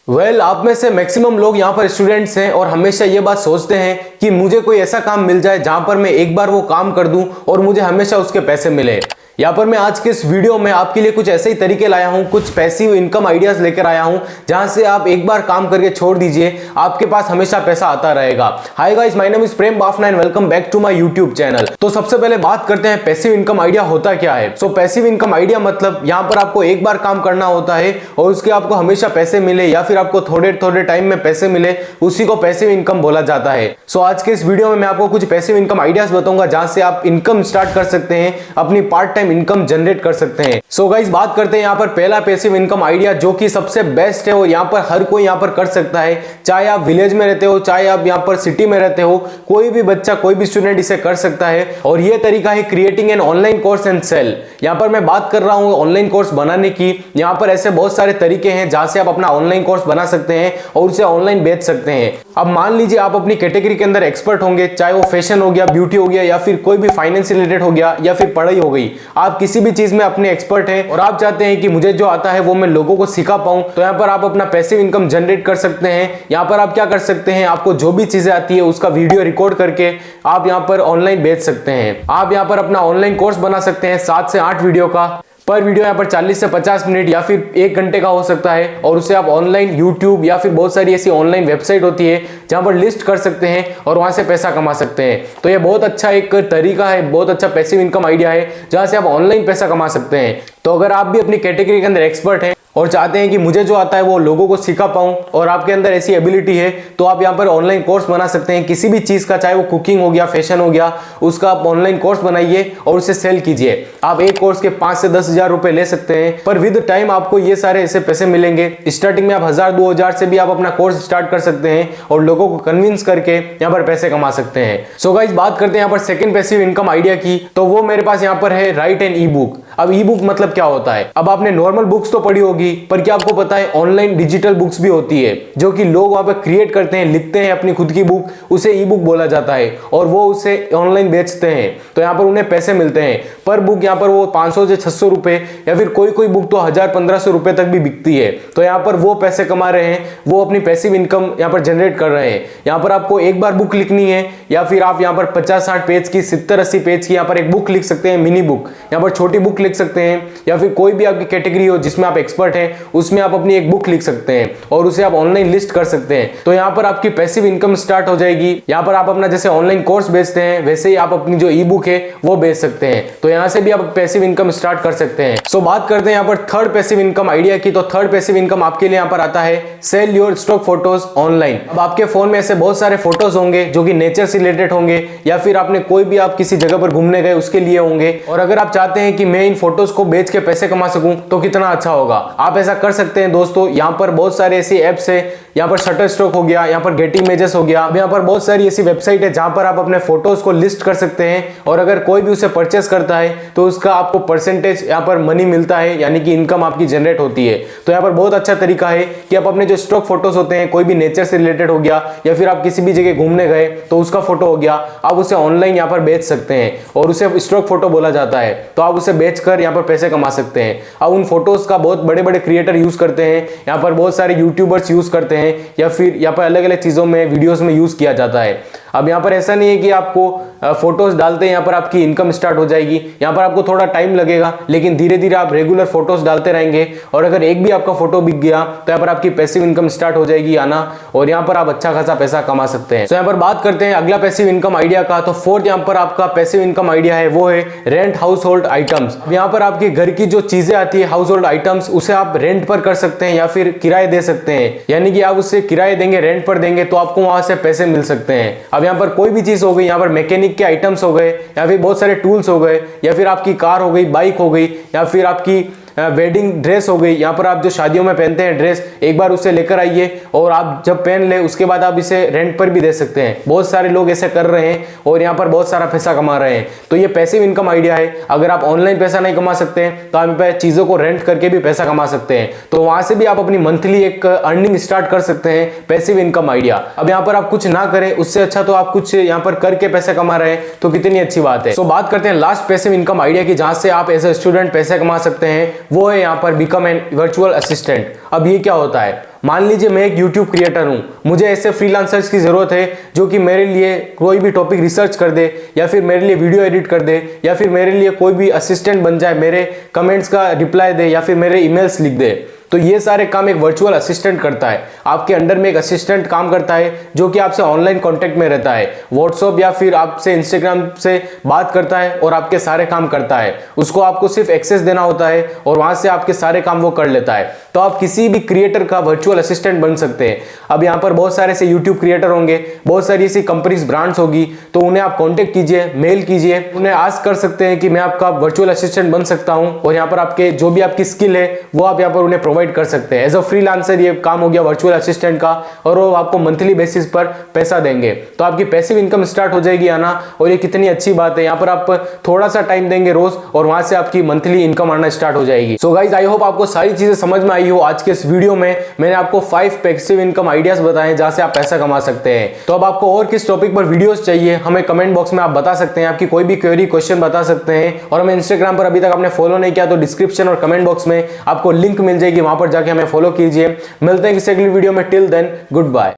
आप में से मैक्सिमम लोग यहाँ पर स्टूडेंट्स हैं और हमेशा ये बात सोचते हैं कि मुझे कोई ऐसा काम मिल जाए जहां पर मैं एक बार वो काम कर दूं और मुझे हमेशा उसके पैसे मिले। यहाँ पर मैं आज के इस वीडियो में आपके लिए कुछ ऐसे ही तरीके लाया हूँ, कुछ पैसिव इनकम आइडियाज लेकर आया हूँ जहां से आप एक बार काम करके छोड़ दीजिए, आपके पास हमेशा पैसा आता रहेगा। Hi guys, my name is Prem Bafna and welcome back to my YouTube channel. तो सबसे पहले बात करते हैं पैसिव इनकम आइडिया होता क्या है। सो पैसिव इनकम आइडिया मतलब यहाँ पर आपको एक बार काम करना होता है और उसके आपको हमेशा पैसे मिले या फिर आपको थोड़े थोड़े टाइम में पैसे मिले, उसी को पैसिव इनकम बोला जाता है। सो आज के इस वीडियो में मैं आपको कुछ पैसिव इनकम आइडियाज बताऊंगा जहां से आप इनकम स्टार्ट कर सकते हैं, अपनी पार्ट टाइम इनकम जनरेट कर सकते हैं। सो गाइस, बात करते हैं यहाँ पर पहला पैसिव इनकम आइडिया जो कि सबसे बेस्ट है और यहाँ पर हर कोई यहाँ पर कर सकता है, चाहे आप विलेज में रहते हो, चाहे आप यहाँ पर सिटी में रहते हो, कोई भी बच्चा, कोई भी स्टूडेंट इसे कर सकता है। और ये तरीका है creating an online course and sell. यहाँ पर मैं बात कर रहा हूँ ऑनलाइन कोर्स बनाने की। यहाँ पर ऐसे बहुत सारे तरीके हैं जहां से आप अपना ऑनलाइन कोर्स बना सकते हैं और उसे ऑनलाइन बेच सकते हैं। अब मान लीजिए आप अपनी कैटेगरी के अंदर एक्सपर्ट होंगे, चाहे वो फैशन हो गया, ब्यूटी हो गया, या फिर कोई भी फाइनेंस से रिलेटेड हो गया, या फिर पढ़ाई हो गई। आप किसी भी चीज में अपने एक्सपर्ट हैं और आप चाहते हैं कि मुझे जो आता है वो मैं लोगों को सिखा पाऊं, तो यहाँ पर आप अपना पैसिव इनकम जनरेट कर सकते हैं। यहाँ पर आप क्या कर सकते हैं, आपको जो भी चीजें आती है उसका वीडियो रिकॉर्ड करके आप यहाँ पर ऑनलाइन बेच सकते हैं। आप यहाँ पर अपना ऑनलाइन कोर्स बना सकते हैं 7 से 8 वीडियो का। पर वीडियो यहाँ पर 40 से 50 मिनट या फिर 1 घंटे का हो सकता है और उसे आप ऑनलाइन यूट्यूब या फिर बहुत सारी ऐसी ऑनलाइन वेबसाइट होती है जहां पर लिस्ट कर सकते हैं और वहां से पैसा कमा सकते हैं। तो ये बहुत अच्छा एक तरीका है, बहुत अच्छा पैसिव इनकम आइडिया है जहां से आप ऑनलाइन पैसा कमा सकते हैं। तो अगर आप भी अपनी कैटेगरी के अंदर एक्सपर्ट हैं और चाहते हैं कि मुझे जो आता है वो लोगों को सिखा पाऊं और आपके अंदर ऐसी एबिलिटी है, तो आप यहाँ पर ऑनलाइन कोर्स बना सकते हैं किसी भी चीज का, चाहे वो कुकिंग हो गया, फैशन हो गया, उसका आप ऑनलाइन कोर्स बनाइए और उसे सेल कीजिए। आप एक कोर्स के 5 से 10 हजार रुपए ले सकते हैं, पर विद टाइम आपको ये सारे ऐसे पैसे मिलेंगे। स्टार्टिंग में आप 1000-2000 से भी आप अपना कोर्स स्टार्ट कर सकते हैं और लोगों को कन्विंस करके यहाँ पर पैसे कमा सकते हैं। सो गाइस, बात करते हैं यहाँ पर सेकंड पैसिव इनकम आइडिया की। तो वो मेरे पास यहाँ पर है राइट एन ई बुक। अब ई बुक मतलब क्या होता है? अब आपने नॉर्मल बुक्स तो पढ़ी होगी, पर क्या आपको पता है ऑनलाइन डिजिटल बुक्स भी होती है जो कि लोग वहां पे क्रिएट करते हैं, लिखते हैं अपनी खुद की बुक, उसे ई बुक बोला जाता है और वो उसे ऑनलाइन बेचते हैं। तो यहाँ पर उन्हें पैसे मिलते हैं पर बुक। यहाँ पर वो 500 से 600 रुपए या फिर कोई कोई बुक तो 1000-1500 रुपए तक भी बिकती है। तो यहाँ पर वो पैसे कमा रहे हैं, वो अपनी पैसिव इनकम यहाँ पर जनरेट कर रहे हैं। यहाँ पर आपको एक बार बुक लिखनी है या फिर आप यहाँ पर 50-60 पेज की, 70-80 पेज की यहाँ पर एक बुक लिख सकते हैं, मिनी बुक, यहाँ पर छोटी बुक लिख सकते हैं, या फिर कोई भी आपकी कैटेगरी हो जिसमें आप एक्सपर्ट हैं उसमें आप अपनी एक बुक लिख सकते हैं और उसे आप ऑनलाइन लिस्ट कर सकते हैं। तो यहाँ पर आपकी पैसिव इनकम स्टार्ट हो जाएगी। यहाँ पर आप अपना जैसे ऑनलाइन कोर्स बेचते हैं वैसे ही आप अपनी जो ई बुक है वो बेच सकते हैं। तो यहाँ से भी आप पैसिव इनकम स्टार्ट कर सकते हैं। सो बात करते हैं यहाँ पर थर्ड पैसिव इनकम आइडिया की। तो थर्ड पैसिव इनकम आपके लिए यहाँ पर आता है sell your stock photos online. अब आपके फोन में ऐसे बहुत सारे फोटोज होंगे जो कि नेचर से रिलेटेड होंगे या फिर आपने कोई भी आप किसी जगह पर घूमने गए उसके लिए होंगे, और अगर आप चाहते हैं कि मैं इन फोटोज को बेच के पैसे कमा सकूं तो कितना अच्छा होगा। आप ऐसा कर सकते हैं दोस्तों। यहाँ पर बहुत सारे ऐसी एप्स है, यहाँ पर शटरस्टॉक हो गया, यहाँ पर गेट इमेजेस हो गया, यहाँ पर बहुत सारी ऐसी वेबसाइट है जहां पर आप अपने फोटोज को लिस्ट कर सकते हैं और अगर कोई भी उसे परचेस करता है तो उसका आपको परसेंटेज यहाँ पर मनी मिलता है, यानी कि इनकम आपकी जनरेट होती है। तो यहाँ पर बहुत अच्छा तरीका है कि आप अपने जो स्टॉक फोटोज होते हैं, कोई भी नेचर से रिलेटेड हो गया या फिर आप किसी भी जगह घूमने गए तो उसका फोटो हो गया, आप उसे ऑनलाइन यहाँ पर बेच सकते हैं और उसे स्टॉक फोटो बोला जाता है। तो आप उसे बेचकर यहाँ पर पैसे कमा सकते हैं। अब उन फोटोज का बहुत बड़े बड़े क्रिएटर यूज करते हैं, यहाँ पर बहुत सारे यूट्यूबर्स यूज करते हैं या फिर यहाँ पर अलग अलग चीजों में, वीडियोस में यूज किया जाता है। अब यहाँ पर ऐसा नहीं है कि आपको फोटोज डालते हैं यहाँ पर आपकी इनकम स्टार्ट हो जाएगी। यहाँ पर आपको थोड़ा टाइम लगेगा, लेकिन धीरे धीरे आप रेगुलर फोटोज डालते रहेंगे और अगर एक भी आपका फोटो बिक गया तो यहाँ पर आपकी पैसिव इनकम स्टार्ट हो जाएगी आना और यहाँ पर आप अच्छा खासा पैसा कमा सकते हैं। तो यहाँ पर बात करते हैं अगला पैसिव इनकम आइडिया का। तो फोर्थ यहाँ पर आपका पैसिव इनकम आइडिया है वो है रेंट हाउस होल्ड आइटम्स। यहाँ पर आपके घर की जो चीजें आती है, हाउस होल्ड आइटम्स, उसे आप रेंट पर कर सकते हैं या फिर किराए दे सकते हैं, यानी कि आप उससे किराए देंगे, रेंट पर देंगे तो आपको वहां से पैसे मिल सकते हैं। अब यहाँ पर कोई भी चीज हो गई, यहाँ पर मैकेनिक के आइटम्स हो गए या फिर बहुत सारे टूल्स हो गए या फिर आपकी कार हो गई, बाइक हो गई या फिर आपकी वेडिंग ड्रेस हो गई, यहाँ पर आप जो शादियों में पहनते हैं ड्रेस, एक बार उसे लेकर आइए और आप जब पहन ले उसके बाद आप इसे रेंट पर भी दे सकते हैं। बहुत सारे लोग ऐसे कर रहे हैं और यहाँ पर बहुत सारा पैसा कमा रहे हैं। तो ये पैसिव इनकम आइडिया है। अगर आप ऑनलाइन पैसा नहीं कमा सकते हैं तो आप चीजों को रेंट करके भी पैसा कमा सकते हैं। तो वहां से भी आप अपनी मंथली एक अर्निंग स्टार्ट कर सकते हैं, पैसिव इनकम आइडिया। अब यहाँ पर आप कुछ ना करें उससे अच्छा तो आप कुछ यहाँ पर करके पैसे कमा रहे हैं, तो कितनी अच्छी बात है। सो बात करते हैं लास्ट पैसिव इनकम आइडिया की, जहां से आप एज ए स्टूडेंट पैसे कमा सकते हैं वो है यहाँ पर बिकम एन वर्चुअल असिस्टेंट। अब ये क्या होता है, मान लीजिए मैं एक YouTube क्रिएटर हूँ, मुझे ऐसे फ्रीलांसर्स की ज़रूरत है जो कि मेरे लिए कोई भी टॉपिक रिसर्च कर दे, या फिर मेरे लिए वीडियो एडिट कर दे, या फिर मेरे लिए कोई भी असिस्टेंट बन जाए, मेरे कमेंट्स का रिप्लाई दे, या फिर मेरे ईमेल्स लिख दे। तो ये सारे काम एक वर्चुअल असिस्टेंट करता है। आपके अंडर में एक असिस्टेंट काम करता है जो कि आपसे ऑनलाइन कांटेक्ट में रहता है, व्हाट्सएप या फिर आपसे इंस्टाग्राम से बात करता है और आपके सारे काम करता है। उसको आपको सिर्फ एक्सेस देना होता है और वहां से आपके सारे काम वो कर लेता है। तो आप किसी भी क्रिएटर का वर्चुअल असिस्टेंट बन सकते हैं। अब यहाँ पर बहुत सारे से यूट्यूब क्रिएटर होंगे, बहुत सारी ऐसी कंपनीज ब्रांड्स होगी, तो उन्हें आप कॉन्टेक्ट कीजिए, मेल कीजिए, उन्हें आस्क कर सकते हैं कि मैं आपका वर्चुअल असिस्टेंट बन सकता हूं, और यहाँ पर आपके जो भी आपकी स्किल है वो आप यहाँ पर उन्हें प्रोवाइड कर सकते हैं। एज अ फ्रीलांसर ये काम हो गया वर्चुअल असिस्टेंट का, और वो आपको मंथली बेसिस पर पैसा देंगे, तो आपकी पैसिव इनकम स्टार्ट हो जाएगी आना। और ये कितनी अच्छी बात है, यहाँ पर आप थोड़ा सा टाइम देंगे रोज और वहां से आपकी मंथली इनकम आना स्टार्ट हो जाएगी। सो गाइज, आई होप आपको सारी चीजें समझ में आई हो। आज के इस वीडियो में मैंने आपको 5 पैसिव इनकम आइडियाज बताए जहां से आप पैसा कमा सकते हैं। तो अब आपको और किस टॉपिक पर वीडियोस चाहिए हमें कमेंट बॉक्स में आप बता सकते हैं, आपकी कोई भी क्वेरी क्वेश्चन बता सकते हैं। और हमें इंस्टाग्राम पर अभी तक आपने फॉलो नहीं किया तो डिस्क्रिप्शन और कमेंट बॉक्स में आपको लिंक मिल जाएगी, वहां पर जाके हमें फॉलो कीजिए। मिलते हैं किसी अगली वीडियो में, टिल देन गुड बाय।